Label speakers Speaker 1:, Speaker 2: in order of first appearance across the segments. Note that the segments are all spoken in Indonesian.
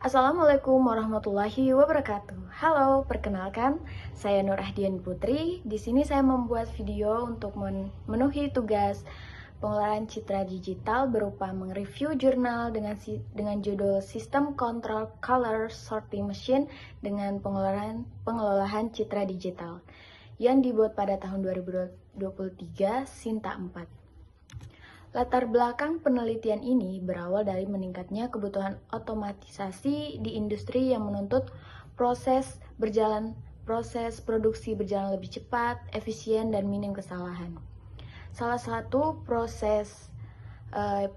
Speaker 1: Assalamualaikum warahmatullahi wabarakatuh. Halo, perkenalkan, saya Nur Ahdian Putri. Di sini saya membuat video untuk memenuhi tugas pengelolaan citra digital berupa mereview jurnal dengan judul Sistem Kontrol Color Sorting Machine dengan pengelolaan citra digital yang dibuat pada tahun 2023 Sinta 4. Latar belakang penelitian ini berawal dari meningkatnya kebutuhan otomatisasi di industri yang menuntut proses produksi berjalan lebih cepat, efisien, dan minim kesalahan. Salah satu proses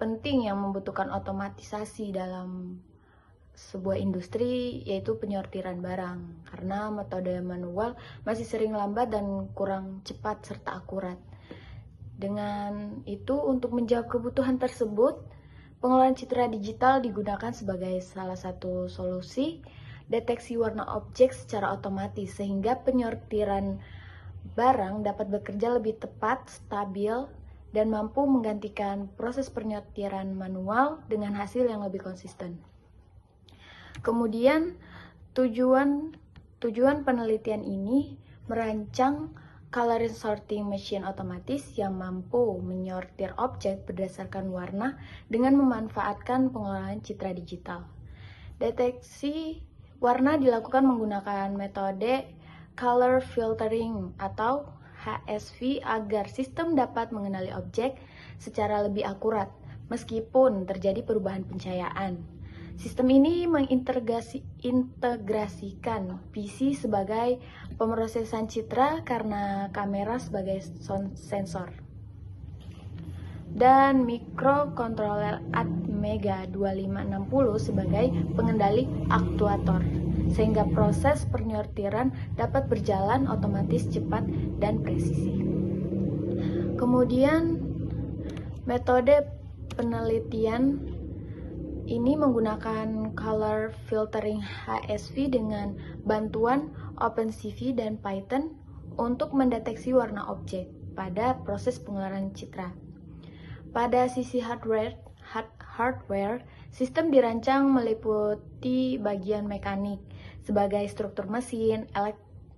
Speaker 1: penting yang membutuhkan otomatisasi dalam sebuah industri yaitu penyortiran barang, karena metode manual masih sering lambat dan kurang cepat serta akurat. Dengan itu, untuk menjawab kebutuhan tersebut, pengelolaan citra digital digunakan sebagai salah satu solusi deteksi warna objek secara otomatis, sehingga penyortiran barang dapat bekerja lebih tepat, stabil, dan mampu menggantikan proses penyortiran manual dengan hasil yang lebih konsisten. Kemudian, tujuan penelitian ini merancang color sorting machine otomatis yang mampu menyortir objek berdasarkan warna dengan memanfaatkan pengelolaan citra digital. Deteksi warna dilakukan menggunakan metode color filtering atau HSV agar sistem dapat mengenali objek secara lebih akurat meskipun terjadi perubahan pencahayaan. Sistem ini mengintegrasikan PC sebagai pemrosesan citra karena kamera sebagai sensor, dan mikrokontroler Atmega 2560 sebagai pengendali aktuator, sehingga proses penyortiran dapat berjalan otomatis, cepat, dan presisi. Kemudian, metode penelitian ini menggunakan color filtering HSV dengan bantuan OpenCV dan Python untuk mendeteksi warna objek pada proses pengeluaran citra. Pada sisi hardware, sistem dirancang meliputi bagian mekanik sebagai struktur mesin,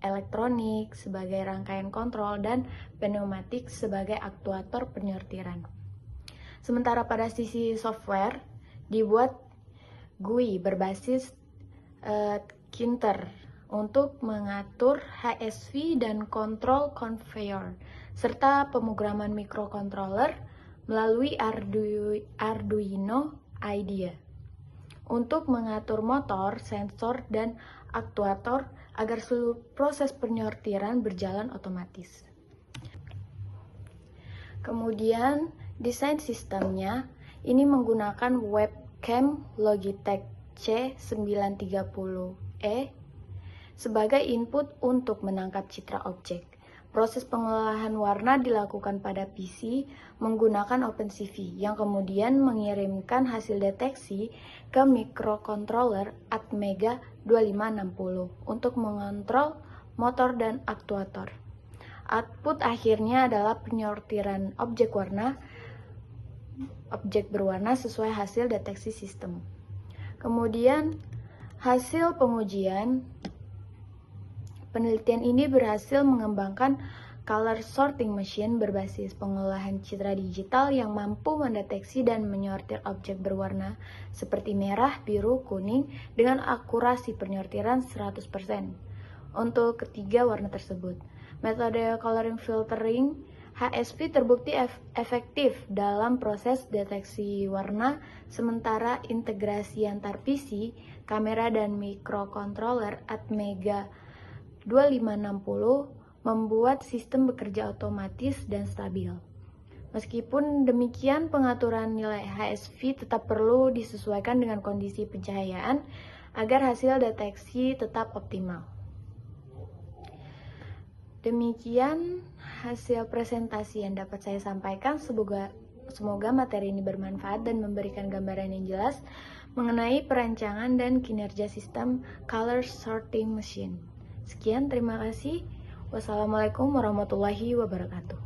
Speaker 1: elektronik sebagai rangkaian kontrol, dan pneumatik sebagai aktuator penyortiran. Sementara pada sisi software, dibuat GUI berbasis Kinter untuk mengatur HSV dan kontrol conveyor, serta pemrograman mikrokontroler melalui Arduino IDE untuk mengatur motor, sensor, dan aktuator agar seluruh proses penyortiran berjalan otomatis. Kemudian, desain sistemnya ini menggunakan webcam Logitech C930E sebagai input untuk menangkap citra objek. Proses pengolahan warna dilakukan pada PC menggunakan OpenCV yang kemudian mengirimkan hasil deteksi ke mikrokontroler Atmega 2560 untuk mengontrol motor dan aktuator. Output akhirnya adalah penyortiran objek berwarna sesuai hasil deteksi sistem. Kemudian, hasil penelitian ini berhasil mengembangkan color sorting machine berbasis pengolahan citra digital yang mampu mendeteksi dan menyortir objek berwarna seperti merah, biru, kuning dengan akurasi penyortiran 100% untuk ketiga warna tersebut. Metode coloring filtering HSV terbukti efektif dalam proses deteksi warna, sementara integrasi antar PC, kamera, dan mikrokontroler Atmega 2560 membuat sistem bekerja otomatis dan stabil. Meskipun demikian, pengaturan nilai HSV tetap perlu disesuaikan dengan kondisi pencahayaan agar hasil deteksi tetap optimal. Demikian hasil presentasi yang dapat saya sampaikan. Semoga materi ini bermanfaat dan memberikan gambaran yang jelas mengenai perancangan dan kinerja sistem color sorting machine. Sekian, terima kasih. Wassalamualaikum warahmatullahi wabarakatuh.